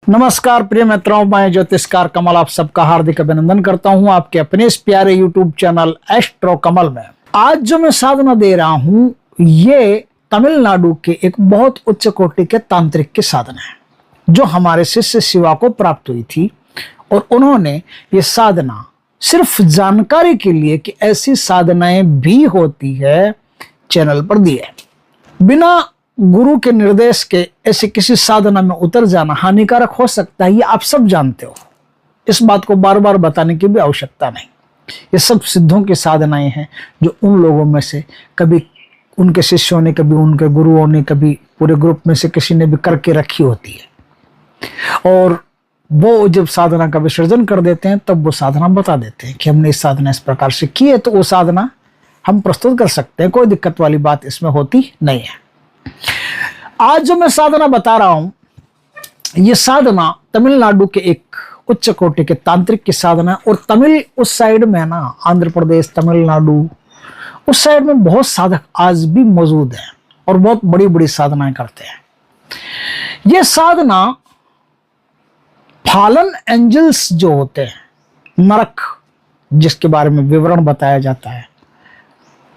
नमस्कार प्रिय मित्रों, मैं ज्योतिषकार कमल आप सबका हार्दिक अभिनंदन करता हूं आपके अपने इस प्यारे यूट्यूब चैनल एस्ट्रो कमल में। आज जो मैं साधना दे रहा हूं ये तमिलनाडु के एक बहुत उच्च कोटि के तांत्रिक की साधना है जो हमारे शिष्य शिवा को प्राप्त हुई थी और उन्होंने ये साधना सिर्फ जानकारी के लिए कि ऐसी साधनाएं भी होती है चैनल पर दी है। बिना गुरु के निर्देश के ऐसी किसी साधना में उतर जाना हानिकारक हो सकता है, ये आप सब जानते हो। इस बात को बार बार बताने की भी आवश्यकता नहीं। ये सब सिद्धों की साधनाएं हैं जो उन लोगों में से कभी उनके शिष्यों ने, कभी उनके गुरुओं ने, कभी पूरे ग्रुप में से किसी ने भी करके रखी होती है और वो जब साधना का विसर्जन कर देते हैं तब वो साधना बता देते हैं कि हमने इस साधना इस प्रकार से की है, तो वो साधना हम प्रस्तुत कर सकते हैं। कोई दिक्कत वाली बात इसमें होती नहीं है। आज जो मैं साधना बता रहा हूं ये साधना तमिलनाडु के एक उच्च कोटि के तांत्रिक की साधना और तमिल उस साइड में ना, आंध्र प्रदेश, तमिलनाडु उस साइड में बहुत साधक आज भी मौजूद हैं और बहुत बड़ी बड़ी साधनाएं करते हैं। ये साधना फालन एंजल्स जो होते हैं, नरक जिसके बारे में विवरण बताया जाता है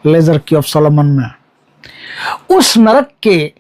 लेजर की ऑफ सोलोमन में, उस नरक के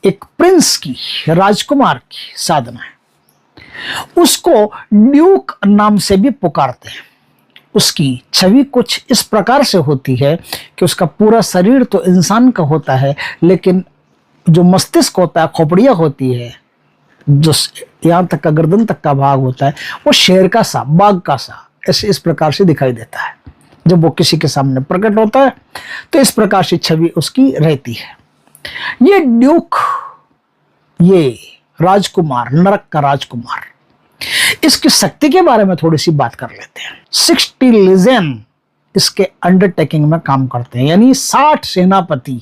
एक प्रिंस की, राजकुमार की साधना है। उसको ड्यूक नाम से भी पुकारते हैं। उसकी छवि कुछ इस प्रकार से होती है कि उसका पूरा शरीर तो इंसान का होता है, लेकिन जो मस्तिष्क होता है, खोपड़ियां होती है, जो यहां तक का गर्दन तक का भाग होता है, वो शेर का सा, बाघ का सा ऐसे इस प्रकार से दिखाई देता है। जब वो किसी के सामने प्रकट होता है तो इस प्रकार से छवि उसकी रहती है। ये ड्यूक, ये राजकुमार, नरक का राजकुमार, इसकी शक्ति के बारे में थोड़ी सी बात कर लेते हैं। 60 लीजेंड इसके अंडरटेकिंग में काम करते हैं, यानी 60 सेनापति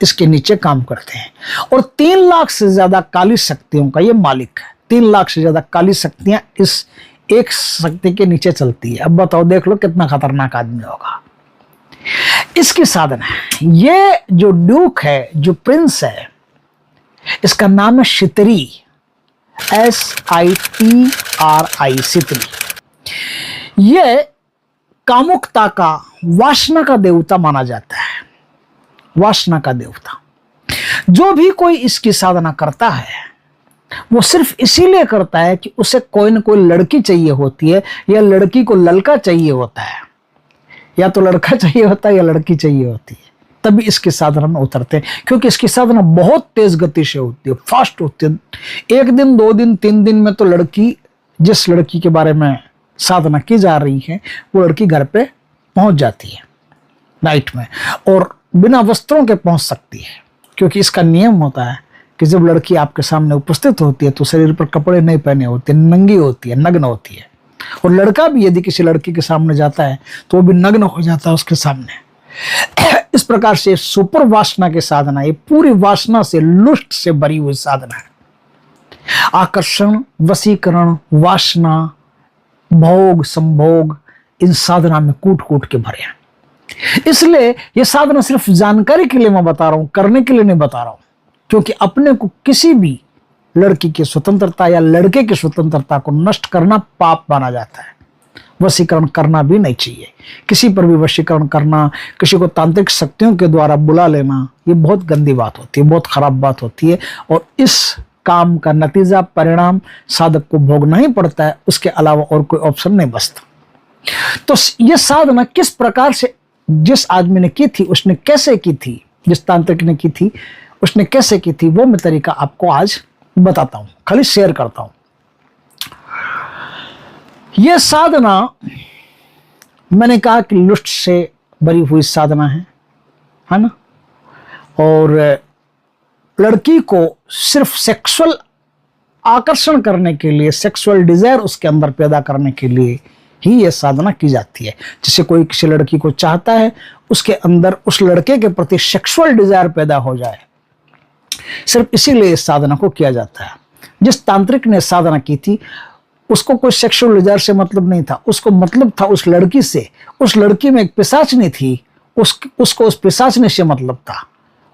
इसके नीचे काम करते हैं और 3 लाख से ज्यादा काली शक्तियों का ये मालिक है। 3 लाख से ज्यादा काली शक्तियां इस एक शक्ति के नीचे चलती है। अब बताओ, देख लो कितना खतरनाक आदमी होगा। इसकी साधना है, ये जो ड्यूक है, जो प्रिंस है, इसका नाम है शितरी, SITRI, शितरी। ये कामुकता का, वासना का देवता माना जाता है। वासना का देवता। जो भी कोई इसकी साधना करता है वो सिर्फ इसीलिए करता है कि उसे कोई न कोई लड़की चाहिए होती है या लड़की को लड़का चाहिए होता है, या तो लड़का चाहिए होता है या लड़की चाहिए होती है, तभी इसकी साधना में उतरते हैं। क्योंकि इसकी साधना बहुत तेज गति से होती है, फास्ट होती है। 1 दिन, 2 दिन, 3 दिन में तो लड़की, जिस लड़की के बारे में साधना की जा रही है, वो लड़की घर पे पहुंच जाती है नाइट में, और बिना वस्त्रों के पहुंच सकती है। क्योंकि इसका नियम होता है कि जब लड़की आपके सामने उपस्थित होती है तो शरीर पर कपड़े नहीं पहने होते, नंगी होती है, नग्न होती है। और लड़का भी यदि किसी लड़की के सामने जाता है तो वो भी नग्न हो जाता है उसके सामने। इस प्रकार से सुपर वासना की साधना, ये पूरी वासना से, लुष्ट से भरी हुई साधना है। आकर्षण, वशीकरण, वासना, भोग, संभोग, इन साधना में कूट कूट के भरे हैं। इसलिए ये साधना सिर्फ जानकारी के लिए मैं बता रहा हूं, करने के लिए नहीं बता रहा हूं। क्योंकि अपने को किसी भी लड़की की स्वतंत्रता या लड़के की स्वतंत्रता को नष्ट करना पाप माना जाता है। वशीकरण करना भी नहीं चाहिए। किसी पर भी वशीकरण करना, किसी को तांत्रिक शक्तियों के द्वारा बुला लेना, ये बहुत गंदी बात होती है, बहुत खराब बात होती है और इस काम का नतीजा, परिणाम साधक को भोगना ही पड़ता है। उसके अलावा और कोई ऑप्शन नहीं बचता। तो ये साधना किस प्रकार से जिस आदमी ने की थी, उसने कैसे की थी, जिस तांत्रिक ने की थी उसने कैसे की थी, वो मैं तरीका आपको आज बताता हूं, खाली शेयर करता हूं। यह साधना मैंने कहा कि लुष्ट से भरी हुई साधना है ना, और लड़की को सिर्फ सेक्सुअल आकर्षण करने के लिए, सेक्सुअल डिजायर उसके अंदर पैदा करने के लिए ही यह साधना की जाती है। जैसे कोई किसी लड़की को चाहता है, उसके अंदर उस लड़के के प्रति सेक्सुअल डिजायर पैदा हो जाए, सिर्फ इसीलिए इस साधना को किया जाता है। जिस तांत्रिक ने साधना की थी उसको कोई सेक्सुअल डिजायर से मतलब नहीं था, उसको मतलब था उस लड़की से। उस लड़की में एक पिशाचनी थी, उसको उस पिशाचनी से मतलब था,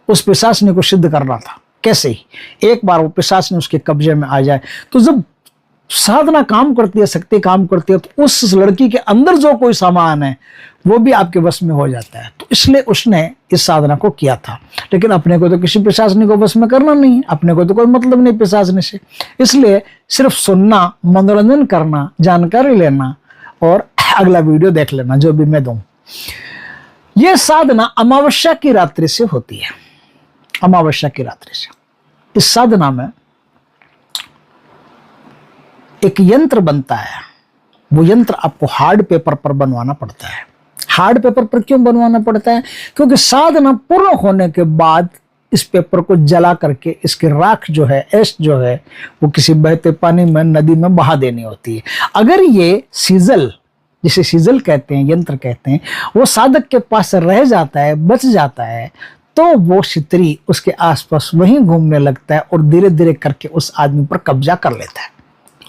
उस पिशाचनी को सिद्ध करना था। कैसे ही एक बार वो पिशाच ने उसके कब्जे में आ जाए, तो जब साधना काम करती है, शक्ति काम करती है, तो उस लड़की के अंदर जो कोई सामान है वो भी आपके वश में हो जाता है। तो इसलिए उसने इस साधना को किया था। लेकिन अपने को तो किसी पिशाचनी को वश में करना नहीं है, अपने को तो कोई मतलब नहीं पिशाचनी से, इसलिए सिर्फ सुनना, मनोरंजन करना, जानकारी लेना और अगला वीडियो देख लेना जो भी मैं दूं। यह साधना अमावस्या की रात्रि से होती है, अमावस्या की रात्रि से। इस साधना में एक यंत्र बनता है, वो यंत्र आपको हार्ड पेपर पर बनवाना पड़ता है। हार्ड पेपर पर क्यों बनवाना पड़ता है? क्योंकि साधना पूर्ण होने के बाद इस पेपर को जला करके इसकी राख जो है, ऐश जो है, वो किसी बहते पानी में, नदी में बहा देनी होती है। अगर ये सीजल, जिसे सीजल कहते हैं, यंत्र कहते हैं, वो साधक के पास रह जाता है, बच जाता है, तो वो छितरी उसके आसपास वहीं घूमने लगता है और धीरे धीरे करके उस आदमी पर कब्जा कर लेता है,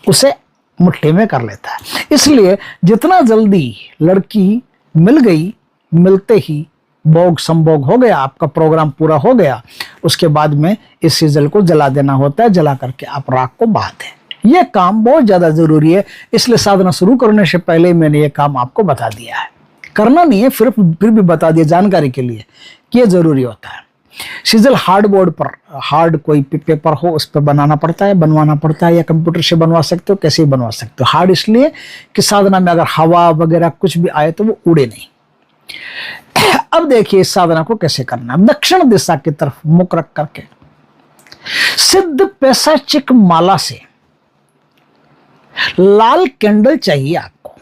उसे मुट्ठी में कर लेता है। इसलिए जितना जल्दी लड़की मिल गई, मिलते ही भोग संभोग हो गया, आपका प्रोग्राम पूरा हो गया, उसके बाद में इस सीजल को जला देना होता है। जला करके आप राख को बहा दें। यह काम बहुत ज्यादा जरूरी है, इसलिए साधना शुरू करने से पहले मैंने ये काम आपको बता दिया है। करना नहीं है, फिर भी बता दिया जानकारी के लिए कि यह जरूरी होता है। सीजल हार्ड बोर्ड पर, हार्ड कोई पेपर हो उस पर बनाना पड़ता है, बनवाना पड़ता है, या कंप्यूटर से बनवा सकते हो, कैसे भी बनवा सकते हो। हार्ड इसलिए कि साधना में अगर हवा वगैरह कुछ भी आए तो वो उड़े नहीं। अब देखिए इस साधना को कैसे करना है। दक्षिण दिशा की तरफ मुख रख करके सिद्ध पैशाचिक माला से लाल कैंडल चाहिए आपको,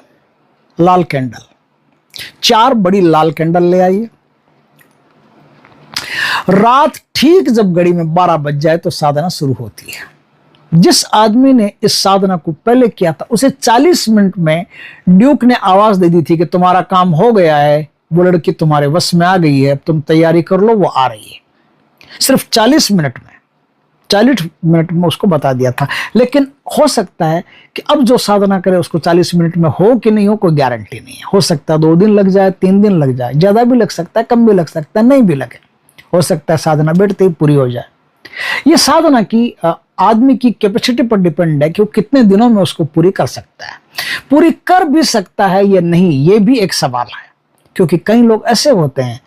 लाल कैंडल, 4 बड़ी लाल कैंडल ले आइए। रात ठीक जब घड़ी में 12 बज जाए तो साधना शुरू होती है। जिस आदमी ने इस साधना को पहले किया था उसे 40 मिनट में ड्यूक ने आवाज दे दी थी कि तुम्हारा काम हो गया है, वो लड़की तुम्हारे वश में आ गई है, तुम तैयारी कर लो, वो आ रही है। सिर्फ 40 मिनट में, 40 मिनट में उसको बता दिया था। लेकिन हो सकता है कि अब जो साधना करे उसको 40 मिनट में हो कि नहीं हो, कोई गारंटी नहीं है। हो सकता है 2 दिन लग जाए, 3 दिन लग जाए, ज्यादा भी लग सकता है, कम भी लग सकता है, नहीं भी लगे। हो सकता है साधना बैठते ही पूरी हो जाए। ये साधना की आदमी की कैपेसिटी पर डिपेंड है कि वो कितने दिनों में उसको पूरी कर सकता है। पूरी कर भी सकता है या नहीं, ये भी एक सवाल है। क्योंकि कई लोग ऐसे होते हैं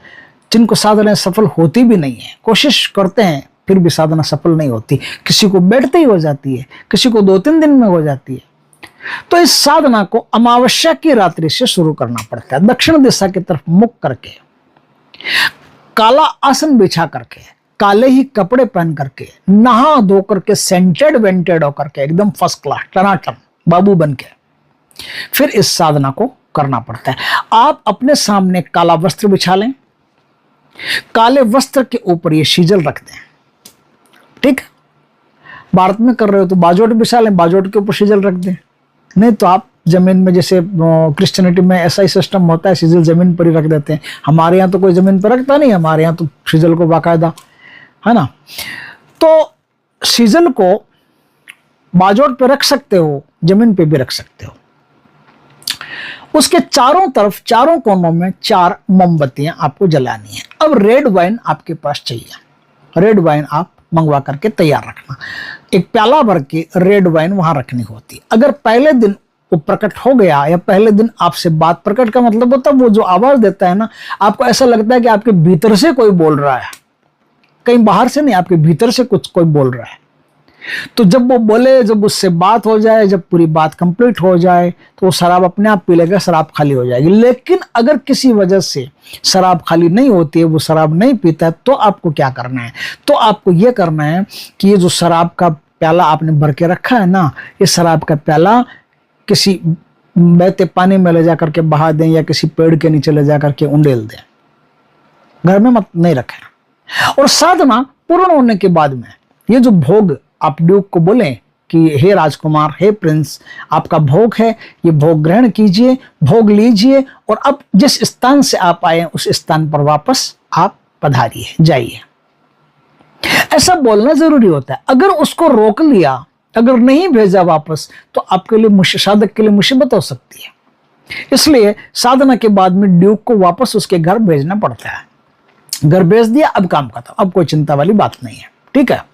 जिनको साधना सफल होती भी नहीं है, कोशिश करते हैं फिर भी साधना सफल नहीं होती। किसी को बैठते ही हो जाती है, किसी को 2-3 दिन में हो जाती है। तो इस साधना को अमावस्या की रात्रि से शुरू करना पड़ता है। दक्षिण दिशा की तरफ मुख करके, काला आसन बिछा करके, काले ही कपड़े पहन करके, नहा धो करके, सेंटेड वेंटेड होकर के, एकदम फर्स्ट क्लास टनाटन बाबू बन के, फिर इस साधना को करना पड़ता है। आप अपने सामने काला वस्त्र बिछा लें, काले वस्त्र के ऊपर ये सीजल रख दें। ठीक है, भारत में कर रहे हो तो बाजोट बिछा लें, बाजोट के ऊपर सीजल रख दें। नहीं तो आप जमीन में, जैसे क्रिश्चियनिटी में ऐसा ही सिस्टम होता है, सीजल जमीन पर ही रख देते हैं। हमारे यहाँ तो कोई जमीन पर रखता नहीं, हमारे यहाँ तो सीजल को बाकायदा, है ना। तो सीजल को बाजोट पे रख सकते हो, जमीन पे भी रख सकते हो। उसके चारों तरफ, चारों कोनों में 4 मोमबत्तियां आपको जलानी है। अब रेड वाइन आपके पास चाहिए, रेड वाइन आप मंगवा करके तैयार रखना। एक प्याला भर के रेड वाइन वहां रखनी होती। अगर पहले दिन वो प्रकट हो गया, या पहले दिन आपसे बात, प्रकट का मतलब होता है वो जो आवाज देता है ना, आपको ऐसा लगता है कि आपके भीतर से कोई बोल रहा है, कहीं बाहर से नहीं, आपके भीतर से कुछ कोई बोल रहा है। तो जब वो बोले, जब उससे बात हो जाए, जब पूरी बात कंप्लीट हो जाए, तो वो शराब अपने आप पी लेगा, शराब खाली हो जाएगी। लेकिन अगर किसी वजह से शराब खाली नहीं होती है, वो शराब नहीं पीता है, तो आपको क्या करना है? तो आपको ये करना है कि ये जो शराब का प्याला आपने भर के रखा है ना, ये शराब का प्याला किसी बहते पानी में ले जा करके बहा दें, या किसी पेड़ के नीचे ले जा करके उंडेल दें, घर में मत नहीं रखें। और साधना पूर्ण होने के बाद में ये जो भोग, आप ड्यूक को बोलें कि हे राजकुमार, हे प्रिंस, आपका भोग है, ये भोग ग्रहण कीजिए, भोग लीजिए, और अब जिस स्थान से आप आए उस स्थान पर वापस आप पधारिए, जाइए। ऐसा बोलना जरूरी होता है। अगर उसको रोक लिया, अगर नहीं भेजा वापस, तो आपके लिए, साधक के लिए मुसीबत हो सकती है। इसलिए साधना के बाद में ड्यूक को वापस उसके घर भेजना पड़ता है। घर भेज दिया, अब काम खत्म, अब कोई चिंता वाली बात नहीं है। ठीक है।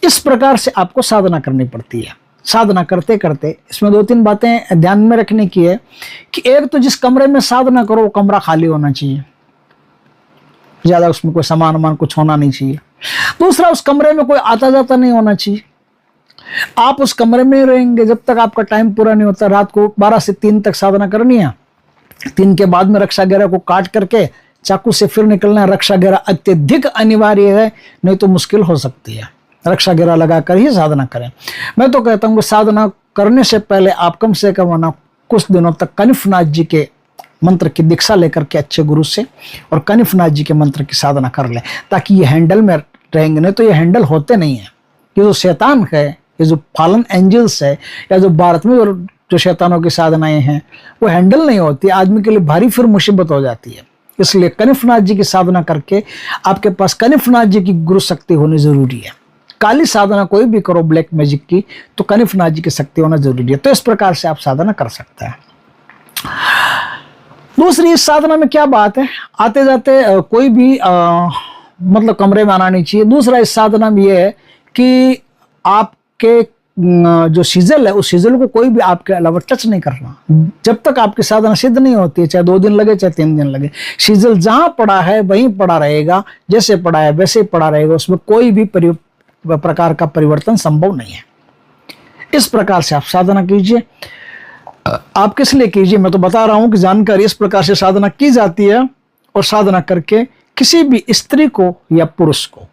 इस प्रकार से आपको साधना करनी पड़ती है। साधना करते करते इसमें 2-3 बातें ध्यान में रखने की है कि एक तो जिस कमरे में साधना करो वो कमरा खाली होना चाहिए, ज्यादा उसमें कोई सामान कुछ होना नहीं चाहिए। दूसरा, उस कमरे में कोई आता जाता नहीं होना चाहिए। आप उस कमरे में रहेंगे जब तक आपका टाइम पूरा नहीं होता। रात को 12 से 3 तक साधना करनी है। 3 के बाद में रक्षा घेरा को काट करके चाकू से फिर निकलना है। रक्षा घेरा अत्यधिक अनिवार्य है, नहीं तो मुश्किल हो सकती है। रक्षा घेरा लगाकर ही साधना करें। मैं तो कहता हूँ कि साधना करने से पहले आप कम से कम कुछ दिनों तक कनिफनाथ जी के मंत्र की दीक्षा लेकर के अच्छे गुरु से और कनिफनाथ जी के मंत्र की साधना कर लें, ताकि ये हैंडल में रहेंगे। नहीं तो ये हैंडल होते नहीं है। ये जो शैतान है, ये जो फॉलन एंजल्स है, या जो भारत में जो शैतानों की साधनाएं हैं, वो हैंडल नहीं होती। आदमी के लिए भारी फिर मुसीबत हो जाती है। इसलिए कनिफनाथ जी की साधना करके आपके पास कनिफनाथ जी की गुरु शक्ति होनी जरूरी है। काली साधना कोई भी करो ब्लैक मैजिक की, तो कनिफनाथ जी की शक्ति होना जरूरी है। तो इस प्रकार से आप साधना कर सकते हैं। दूसरी, इस साधना में क्या बात है, आते जाते कोई भी मतलब कमरे में आना नहीं चाहिए। दूसरा, इस साधना में यह है कि आपके जो सीजल है, उस सीजल को कोई भी आपके अलावा टच नहीं करना। जब तक आपकी साधना सिद्ध नहीं होती है, चाहे 2 दिन लगे चाहे 3 दिन लगे, सीजल जहां पड़ा है वहीं पड़ा रहेगा, जैसे पड़ा है वैसे ही पड़ा रहेगा। उसमें कोई भी प्रकार का परिवर्तन संभव नहीं है। इस प्रकार से आप साधना कीजिए। आप किस लिए कीजिए, मैं तो बता रहा हूं कि जानकारी इस प्रकार से साधना की जाती है। और साधना करके किसी भी स्त्री को या पुरुष को,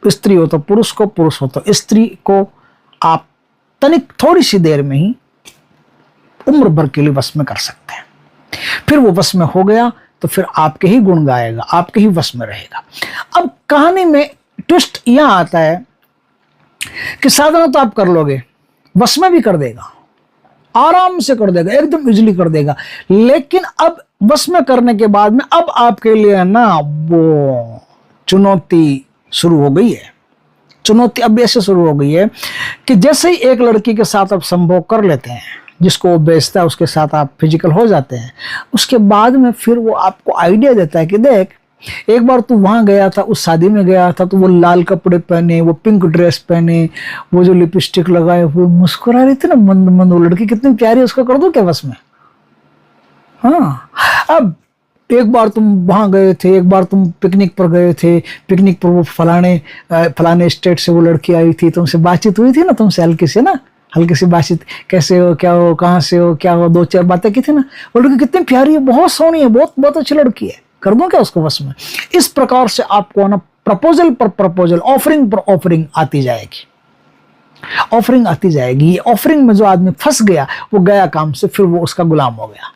स्त्री हो तो पुरुष को, पुरुष हो तो स्त्री को, आप तनिक थोड़ी सी देर में ही उम्र भर के लिए वश में कर सकते हैं। फिर वो वश में हो गया तो फिर आपके ही गुण गाएगा, आपके ही वश में रहेगा। अब कहानी में ट्विस्ट यहां आता है कि साधना तो आप कर लोगे, वश में भी कर देगा, आराम से कर देगा, एकदम इजीली कर देगा। लेकिन अब वश में करने के बाद में अब आपके लिए ना वो चुनौती शुरू हो गई है। चुनौती अब ऐसे शुरू हो गई है कि जैसे ही एक लड़की के साथ आप संभोग कर लेते हैं, जिसको वो बेचता है उसके साथ आप फिजिकल हो जाते हैं, उसके बाद में फिर वो आपको आइडिया देता है कि देख, एक बार तू वहां गया था, उस शादी में गया था, तो वो लाल कपड़े पहने, वो पिंक ड्रेस पहने, वो जो लिपस्टिक लगाए, वो मुस्कुरा रही थी ना मंद मंद, वो लड़की कितनी प्यारी, उसको कर दो क्या बस में। हाँ, अब एक बार तुम वहां गए थे, एक बार तुम पिकनिक पर गए थे, पिकनिक पर वो फलाने स्टेट से वो लड़की आई थी, तुमसे बातचीत हुई थी ना, तुमसे हल्की सी बातचीत, कैसे हो, क्या हो, कहाँ से हो, क्या हो, 2-4 बातें की थी ना, वो लड़की कितनी प्यारी है, बहुत सोहनी है, बहुत बहुत अच्छी लड़की है, कर दो क्या उसको बस में। इस प्रकार से आपको ना प्रपोजल पर प्रपोजल, ऑफरिंग पर ऑफरिंग आती जाएगी, ऑफरिंग आती जाएगी। ऑफरिंग में जो आदमी फंस गया, वो गया काम से, फिर वो उसका गुलाम हो गया।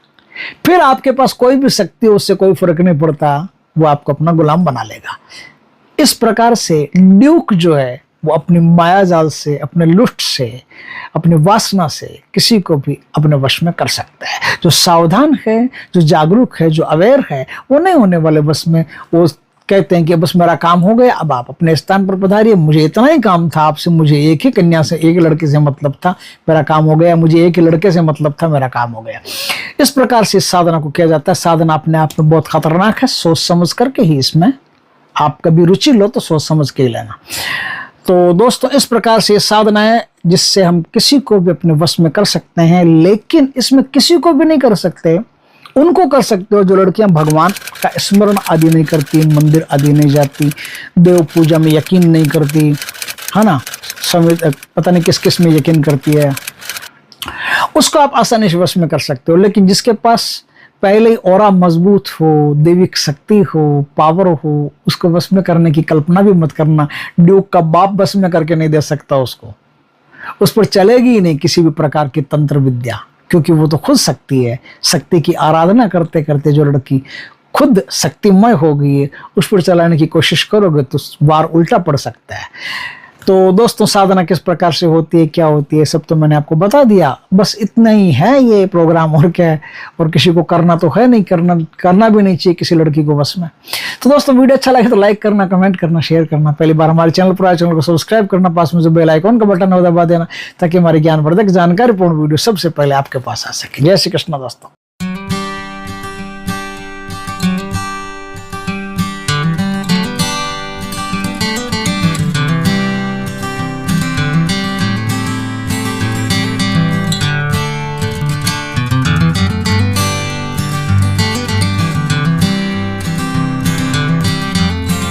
फिर आपके पास कोई भी शक्ति, उससे कोई फर्क नहीं पड़ता, वो आपको अपना गुलाम बना लेगा। इस प्रकार से ड्यूक जो है वो अपनी माया जाल से, अपने लुष्ट से, अपनी वासना से किसी को भी अपने वश में कर सकता है। जो सावधान है, जो जागरूक है, जो अवेयर है, वो नहीं होने वाले वश में। वो कहते हैं कि बस मेरा काम हो गया, अब आप अपने स्थान पर पधारिए, मुझे इतना ही काम था आपसे, मुझे एक ही कन्या से, एक लड़के से मतलब था, मेरा काम हो गया, मुझे एक ही लड़के से मतलब था, मेरा काम हो गया। इस प्रकार से इस साधना को किया जाता है। साधना अपने आप में बहुत खतरनाक है, सोच समझ करके ही इसमें आप कभी रुचि लो तो सोच समझ के ही लेना। तो दोस्तों, इस प्रकार से साधना है जिससे हम किसी को भी अपने वश में कर सकते हैं। लेकिन इसमें किसी को भी नहीं कर सकते, उनको कर सकते हो जो लड़कियां भगवान का स्मरण आदि नहीं करती, मंदिर आदि नहीं जाती, देव पूजा में यकीन नहीं करती, है ना, पता नहीं किस किस में यकीन करती है, उसको आप आसानी से वश में कर सकते हो। लेकिन जिसके पास पहले ही ऑरा मजबूत हो, देविक शक्ति हो, पावर हो, उसको वश में करने की कल्पना भी मत करना। ड्यूक का बाप वश में करके नहीं दे सकता उसको, उस पर चलेगी ही नहीं किसी भी प्रकार की तंत्र विद्या, क्योंकि वो तो खुद शक्ति है। शक्ति की आराधना करते करते जो लड़की खुद शक्तिमय हो गई है, उस पर चलाने की कोशिश करोगे तो वार उल्टा पड़ सकता है। तो दोस्तों, साधना किस प्रकार से होती है, क्या होती है, सब तो मैंने आपको बता दिया। बस इतना ही है ये प्रोग्राम, और क्या है। और किसी को करना तो है नहीं, करना भी नहीं चाहिए किसी लड़की को बस में। तो दोस्तों, वीडियो अच्छा लगे तो लाइक करना, कमेंट करना, शेयर करना। पहली बार हमारे चैनल पर आए, चैनल को सब्सक्राइब करना, पास में जो बेल आइकॉन का बटन है वो दबा देना, ताकि हमारी ज्ञानवर्धक जानकारीपूर्ण वीडियो सबसे पहले आपके पास आ सके। जय श्री कृष्ण दोस्तों।